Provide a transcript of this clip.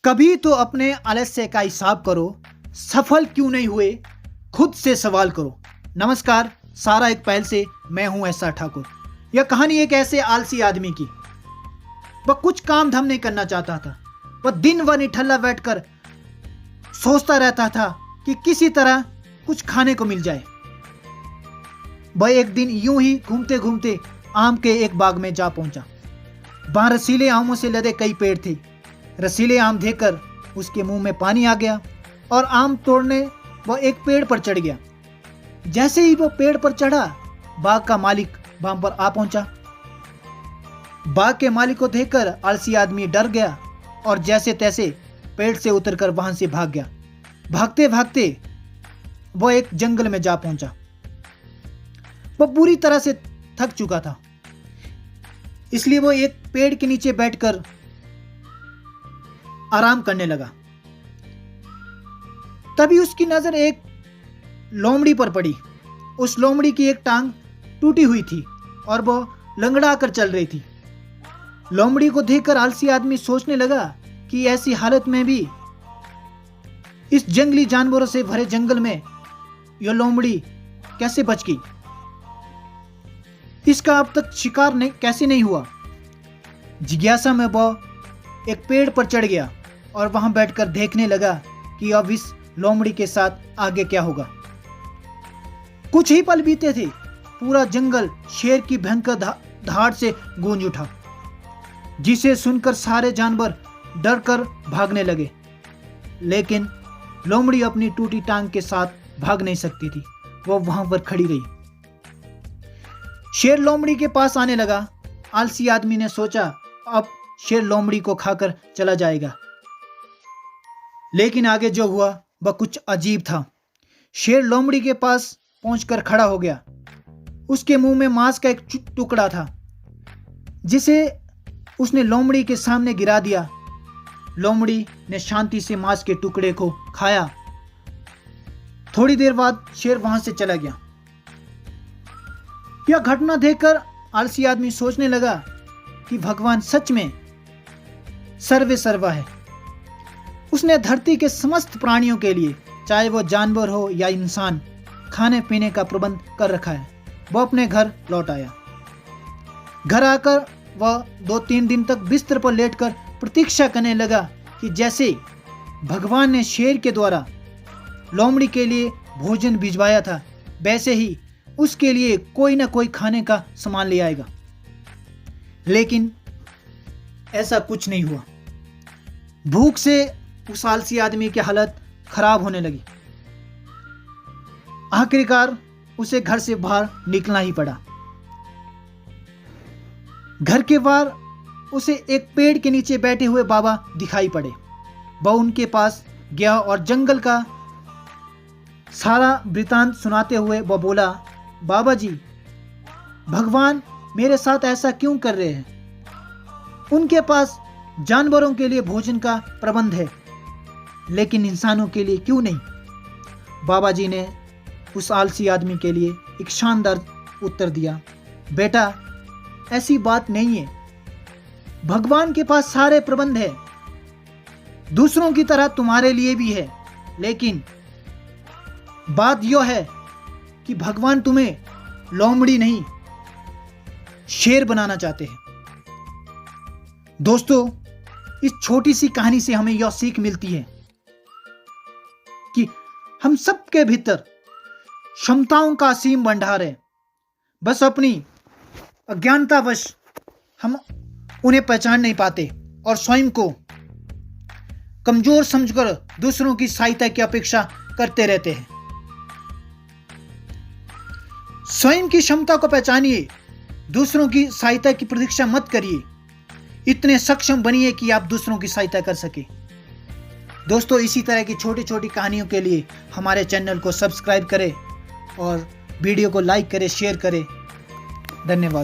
कभी तो अपने आलस्य का हिसाब करो, सफल क्यों नहीं हुए खुद से सवाल करो। नमस्कार, सारा एक पहल से मैं हूं एस आर ठाकुर। यह कहानी एक ऐसे आलसी आदमी की। वह कुछ काम धाम नहीं करना चाहता था। वह दिन व निठल्ला बैठकर सोचता रहता था कि किसी तरह कुछ खाने को मिल जाए। वह एक दिन यूं ही घूमते घूमते आम के एक बाग में जा पहुंचा। वहां रसीले आमों से लदे कई पेड़ थे। रसीले आम देखकर उसके मुंह में पानी आ गया और आम तोड़ने वह एक पेड़ पर चढ़ गया। जैसे ही वह पेड़ पर चढ़ा, बाग का मालिक वहां पर आ पहुंचा। बाग के मालिक को देखकर आलसी आदमी डर गया और जैसे तैसे पेड़ से उतरकर वहां से भाग गया। भागते भागते वह एक जंगल में जा पहुंचा। वह पूरी तरह से थक चुका था, इसलिए वह एक पेड़ के नीचे बैठकर आराम करने लगा। तभी उसकी नजर एक लोमड़ी पर पड़ी। उस लोमड़ी की एक टांग टूटी हुई थी और वह लंगड़ा कर चल रही थी। लोमड़ी को देखकर आलसी आदमी सोचने लगा कि ऐसी हालत में भी इस जंगली जानवरों से भरे जंगल में यह लोमड़ी कैसे बच गई। इसका अब तक शिकार कैसे नहीं हुआ। जिज्ञासा में वह एक पेड़ पर चढ़ गया और वहां बैठकर देखने लगा कि अब इस लोमड़ी के साथ आगे क्या होगा। कुछ ही पल बीते थे, पूरा जंगल शेर की भयंकर दहाड़ से गूंज उठा, जिसे सुनकर सारे जानवर डर कर भागने लगे। लेकिन लोमड़ी अपनी टूटी टांग के साथ भाग नहीं सकती थी। वह वहां पर खड़ी रही। शेर लोमड़ी के पास आने लगा। आलसी आदमी ने सोचा अब शेर लोमड़ी को खाकर चला जाएगा, लेकिन आगे जो हुआ वह कुछ अजीब था। शेर लोमड़ी के पास पहुंचकर खड़ा हो गया। उसके मुंह में मांस का एक टुकड़ा था, जिसे उसने लोमड़ी के सामने गिरा दिया। लोमड़ी ने शांति से मांस के टुकड़े को खाया। थोड़ी देर बाद शेर वहां से चला गया। यह घटना देखकर आलसी आदमी सोचने लगा कि भगवान सच में सर्वे सर्वा है। उसने धरती के समस्त प्राणियों के लिए, चाहे वो जानवर हो या इंसान, खाने पीने का प्रबंध कर रखा है। वह अपने घर लौट आया। घर आकर वह 2-3 दिन तक बिस्तर पर लेटकर प्रतीक्षा करने लगा कि जैसे भगवान ने शेर के द्वारा लोमड़ी के लिए भोजन भिजवाया था, वैसे ही उसके लिए कोई ना कोई खाने का सामान ले आएगा। लेकिन ऐसा कुछ नहीं हुआ। भूख से उस आलसी आदमी की हालत खराब होने लगी। आखिरकार उसे घर से बाहर निकलना ही पड़ा। घर के बाहर उसे एक पेड़ के नीचे बैठे हुए बाबा दिखाई पड़े। वह उनके पास गया और जंगल का सारा वृतांत सुनाते हुए वह बोला, बाबा जी, भगवान मेरे साथ ऐसा क्यों कर रहे हैं? उनके पास जानवरों के लिए भोजन का प्रबंध है, लेकिन इंसानों के लिए क्यों नहीं? बाबा जी ने उस आलसी आदमी के लिए एक शानदार उत्तर दिया, बेटा, ऐसी बात नहीं है। भगवान के पास सारे प्रबंध है, दूसरों की तरह तुम्हारे लिए भी है, लेकिन बात यह है कि भगवान तुम्हें लोमड़ी नहीं, शेर बनाना चाहते हैं। दोस्तों, इस छोटी सी कहानी से हमें यह सीख मिलती है कि हम सबके भीतर क्षमताओं का असीम भंडार है। बस अपनी अज्ञानतावश हम उन्हें पहचान नहीं पाते और स्वयं को कमजोर समझकर दूसरों की सहायता की अपेक्षा करते रहते हैं। स्वयं की क्षमता को पहचानिए, दूसरों की सहायता की प्रतीक्षा मत करिए। इतने सक्षम बनिए कि आप दूसरों की सहायता कर सके। दोस्तों, इसी तरह की छोटी छोटी कहानियों के लिए हमारे चैनल को सब्सक्राइब करें और वीडियो को लाइक करें, शेयर करें। धन्यवाद।